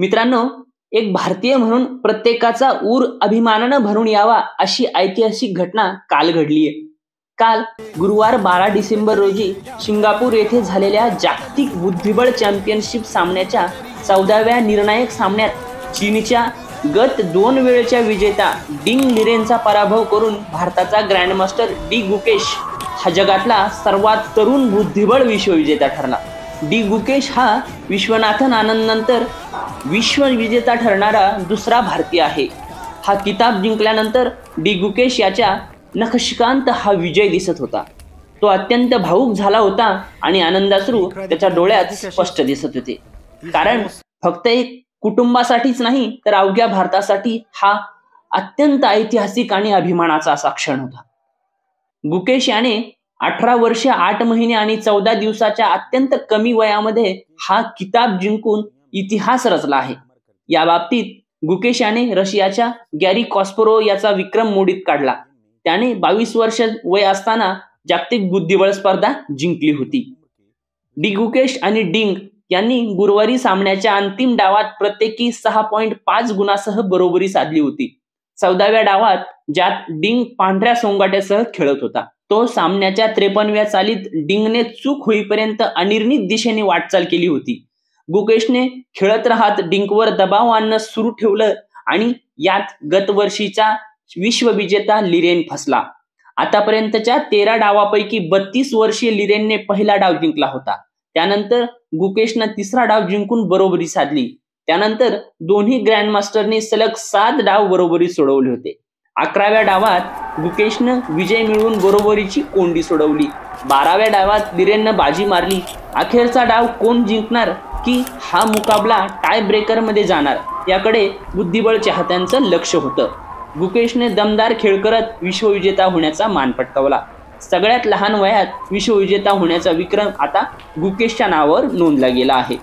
मित्रांनो, एक भारतीय म्हणून प्रत्येकाचा ऊर अभिमानानं भरून यावा अशी ऐतिहासिक घटना काल घडलीय. काल गुरुवार 12 डिसेंबर रोजी सिंगापूर येथे झालेल्या जागतिक बुद्धिबळ चॅम्पियनशिप सामन्याच्या 14व्या निर्णायक सामन्यात चीनच्या गत 2 वेळच्या विजेता डिंग लिरेनचा पराभव करून भारताचा ग्रँडमास्टर डी गुकेश हा जगातला सर्वात तरुण बुद्धिबळ विश्वविजेता ठरला. डी गुकेश हा विश्वनाथन आनंद नंतर विश्वविजेता ठरणारा दुसरा भारतीय आहे. हा किताब जिंकल्यानंतर डी गुकेश याच्या नखशिकांत हा विजय दिसत होता. तो अत्यंत भावुक झाला होता आणि आनंदाश्रू त्याच्या डोळ्यात स्पष्ट दिसत होते. कारण फक्त एक कुटुंबासाठीच नाही तर अवघ्या भारतासाठी हा अत्यंत ऐतिहासिक आणि अभिमानाचा असा क्षण होता. गुकेश याने 18 वर्षे 8 महिने आणि 14 दिवसाच्या अत्यंत कमी वयामध्ये हा किताब जिंकून इतिहास रचला आहे. या बाबतीत गुकेश याने रशियाच्या गॅरी कॉस्परोव याचा विक्रम मोडीत काढला. त्याने 22 वर्ष वय असताना जागतिक बुद्धिबळ स्पर्धा जिंकली होती. डी गुकेश आणि डिंग यांनी गुरुवारी सामन्याच्या अंतिम डावात प्रत्येकी 6.5 गुणासह बरोबरी साधली होती. 14व्या डावात ज्यात डिंग पांढऱ्या सोंगाट्यासह खेळत होता, तो सामन्याच्या 53व्या चालीत डिंगने चूक होईपर्यंत अनिर्णित दिशेने वाटचाल केली होती. गुकेशने खेळत राहत डिंगवर दबाव आणणं सुरू ठेवलं आणि यात गतवर्षीचा विश्वविजेता लिरेन फसला. आतापर्यंतच्या 13 डावापैकी 32 वर्षीय लिरेनने पहिला डाव जिंकला होता. त्यानंतर गुकेशनं तिसरा डाव जिंकून बरोबरी साधली. त्यानंतर दोन्ही ग्रँडमास्टरने सलग 7 डाव बरोबरी सोडवले होते. 11व्या डावात गुकेशनं विजय मिळवून बरोबरीची कोंडी सोडवली. 12व्या डावात लिरेननं बाजी मारली. अखेरचा डाव कोण जिंकणार की हा मुकाबला टाय ब्रेकर मध्ये जाणार याकडे बुद्धिबळ चाहत्यांचं लक्ष होतं. गुकेशने दमदार खेळ करत विश्वविजेता होण्याचा मान पटकावला. सगळ्यात लहान वयात विश्वविजेता होण्याचा विक्रम आता गुकेशच्या नावावर नोंदला गेला आहे.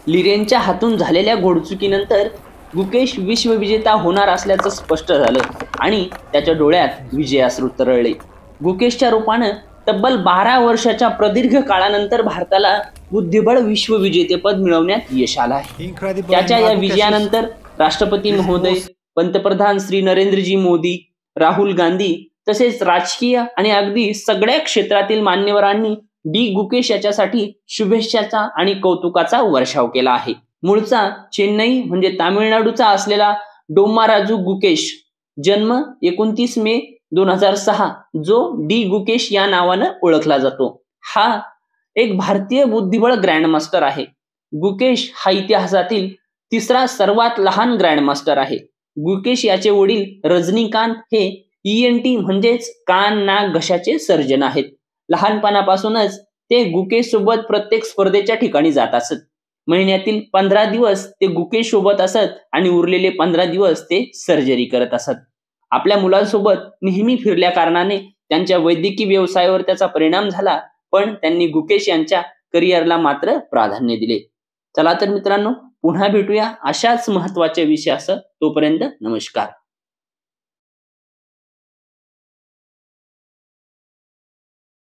लिरेनच्या हातून झालेल्या घोडचुकीनंतर गुकेश विश्वविजेता होणार असल्याचं स्पष्ट झालं आणि त्याच्या डोळ्यात विजयाश्रू तरळले. गुकेशच्या रूपानं तब्बल 12 वर्षाच्या प्रदीर्घ काळानंतर भारताला बुद्धिबळ विश्वविजेतेपद मिळवण्यात यश आलं आहे. त्याच्या या विजयानंतर राष्ट्रपती महोदय, पंतप्रधान श्री नरेंद्रजी मोदी, राहुल गांधी तसेच राजकीय आणि अगदी सगळ्या क्षेत्रातील मान्यवरांनी डी गुकेश याच्यासाठी शुभेच्छाचा आणि कौतुकाचा वर्षाव केला आहे. मूळचा चेन्नई म्हणजे तामिळनाडूचा असलेला डोम्माराजू गुकेश, जन्म 29 मे 2006, जो डी गुकेश या नावानं ओळखला जातो, हा एक भारतीय बुद्धिबळ ग्रँडमास्टर आहे. गुकेश हा इतिहासातील तिसरा सर्वात लहान ग्रँडमास्टर आहे. गुकेश याचे वडील रजनीकांत हे ENT म्हणजेच कान नाक घशाचे सर्जन आहेत. लहानपणापासूनच ते गुकेश सोबत प्रत्येक स्पर्धेच्या ठिकाणी जात असत. महिन्यातील 15 दिवस ते गुकेश सोबत असत आणि उरलेले 15 दिवस ते सर्जरी करत असत. आपल्या मुलांसोबत नेहमी फिरल्या कारणाने त्यांच्या वैद्यकीय व्यवसायावर त्याचा परिणाम झाला, पण त्यांनी गुकेश यांच्या करिअरला मात्र प्राधान्य दिले. चला तर मित्रांनो, पुन्हा भेटूया अशाच महत्त्वाच्या विषयासह. तोपर्यंत नमस्कार.